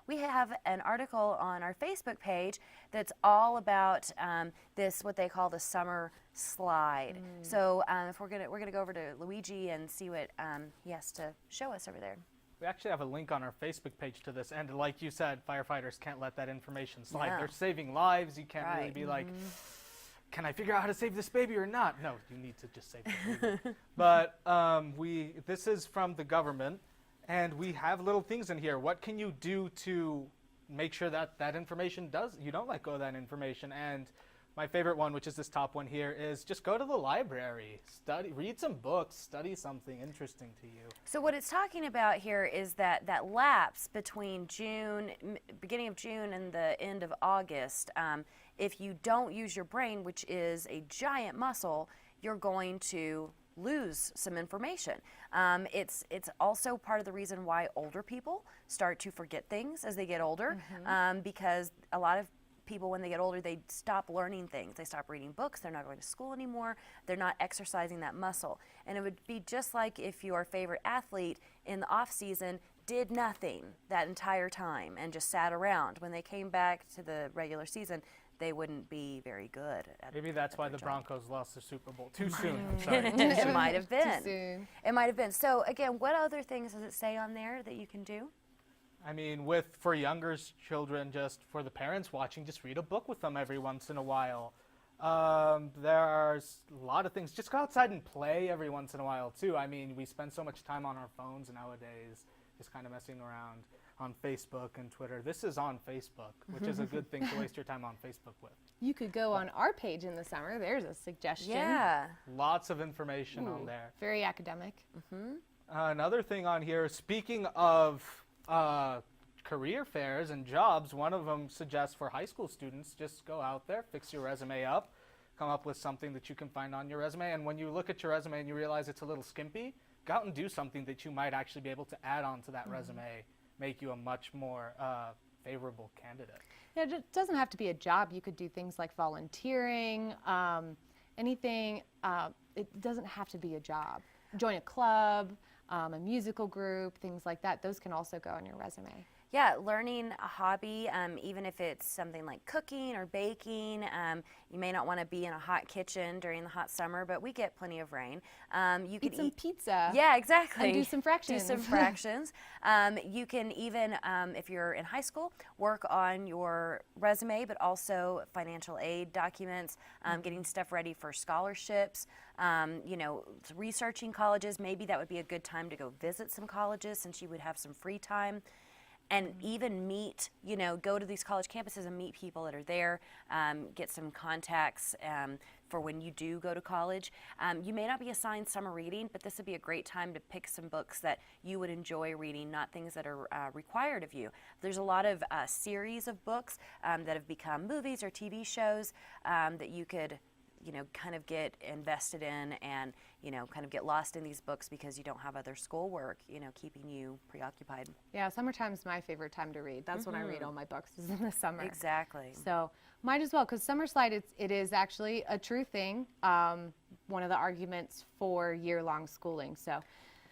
we have an article on our Facebook page that's all about this, what they call the summer slide. So if we're gonna go over to Luigi and see what he has to show us over there. We actually have a link on our Facebook page to this, and like you said, firefighters can't let that information slide. No. They're saving lives. You can't really be like, can I figure out how to save this baby or not? No, you need to just save the baby. But this is from the government, and we have little things in here. What can you do to make sure that that information you don't let go of that information? And my favorite one, which is this top one here, is just go to the library, read some books, study something interesting to you. So what it's talking about here is that lapse between beginning of June and the end of August. If you don't use your brain, which is a giant muscle, you're going to lose some information. It's also part of the reason why older people start to forget things as they get older, because a lot of people, when they get older, they stop learning things. They stop reading books. They're not going to school anymore. They're not exercising that muscle. And it would be just like if your favorite athlete in the off season did nothing that entire time and just sat around. When they came back to the regular season, they wouldn't be very good at Maybe that's why the job. Broncos lost the Super Bowl too soon. I'm sorry. It might have been. Too soon. It might have been. So again, what other things does it say on there that you can do? I mean, for younger children, just for the parents watching, just read a book with them every once in a while. There's a lot of things. Just go outside and play every once in a while, too. I mean, we spend so much time on our phones nowadays, just kind of messing around on Facebook and Twitter. This is on Facebook, which is a good thing to waste your time on Facebook with. You could go on our page in the summer. There's a suggestion. Yeah. Lots of information on there. Very academic. Another thing on here, speaking of career fairs and jobs, one of them suggests for high school students, just go out there, fix your resume up, come up with something that you can find on your resume. And when you look at your resume and you realize it's a little skimpy, go out and do something that you might actually be able to add on to that resume, make you a much more favorable candidate. Yeah, it doesn't have to be a job. You could do things like volunteering, anything. It doesn't have to be a job. Join a club, a musical group, things like that. Those can also go on your resume. Yeah, learning a hobby, even if it's something like cooking or baking. You may not want to be in a hot kitchen during the hot summer, but we get plenty of rain. You can Eat some pizza. Yeah, exactly. And do some fractions. Do some fractions. You can even, if you're in high school, work on your resume, but also financial aid documents, getting stuff ready for scholarships, researching colleges. Maybe that would be a good time to go visit some colleges since you would have some free time. And even meet, go to these college campuses and meet people that are there, get some contacts for when you do go to college. You may not be assigned summer reading, but this would be a great time to pick some books that you would enjoy reading, not things that are required of you. There's a lot of series of books that have become movies or TV shows that you could kind of get invested in and, kind of get lost in these books because you don't have other schoolwork, keeping you preoccupied. Yeah, summertime's my favorite time to read. That's when I read all my books, is in the summer. Exactly. So might as well, because summer slide, it is actually a true thing. One of the arguments for year-long schooling. So.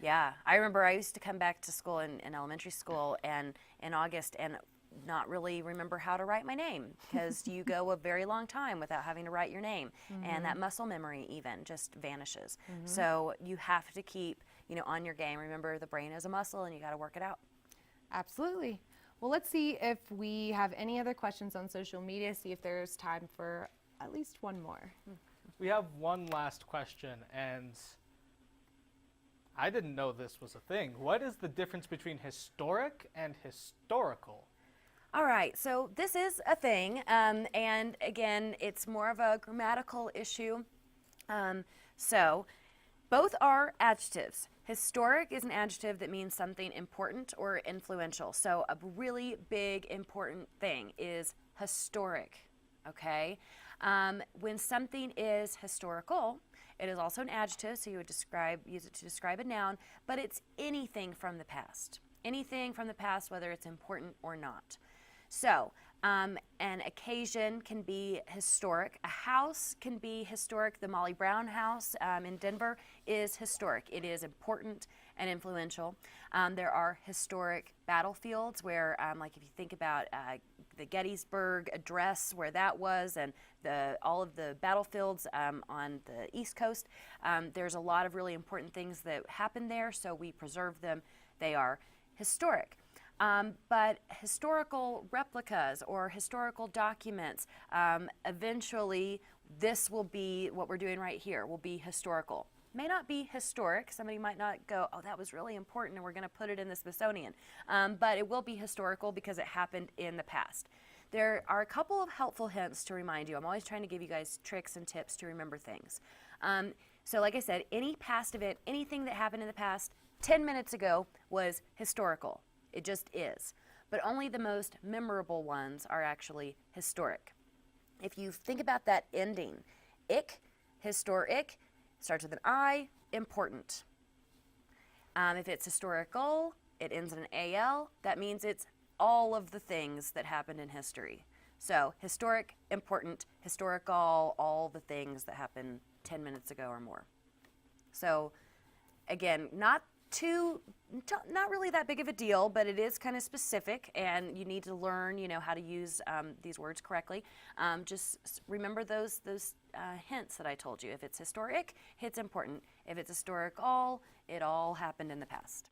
Yeah, I remember I used to come back to school in elementary school and in August and not really remember how to write my name because you go a very long time without having to write your name, and that muscle memory even just vanishes. So you have to keep on your game. Remember, the brain is a muscle and you got to work it out. Absolutely. Well, let's see if we have any other questions on social media, see if there's time for at least one more. We have one last question, and I didn't know this was a thing. What is the difference between historic and historical? All right, so this is a thing, and again, it's more of a grammatical issue. So both are adjectives. Historic is an adjective that means something important or influential. So a really big, important thing is historic, okay? When something is historical, it is also an adjective, so you would use it to describe a noun, but it's anything from the past. Anything from the past, whether it's important or not. So, an occasion can be historic. A house can be historic. The Molly Brown House in Denver is historic. It is important and influential. There are historic battlefields where, like if you think about the Gettysburg Address, where that was, and all of the battlefields on the East Coast, there's a lot of really important things that happened there, so we preserve them. They are historic. But historical replicas or historical documents, eventually this will be, what we're doing right here, will be historical. May not be historic. Somebody might not go, oh, that was really important and we're going to put it in the Smithsonian. But it will be historical because it happened in the past. There are a couple of helpful hints to remind you. I'm always trying to give you guys tricks and tips to remember things. So like I said, any past event, anything that happened in the past 10 minutes ago was historical. It just is. But only the most memorable ones are actually historic. If you think about that ending, ick, historic, starts with an I, important. If it's historical, it ends in an AL, that means it's all of the things that happened in history. So historic, important, historical, all the things that happened 10 minutes ago or more. So again, not really that big of a deal, but it is kind of specific, and you need to learn, how to use these words correctly. Just remember those hints that I told you. If it's historic, it's important. If it's historical, it all happened in the past.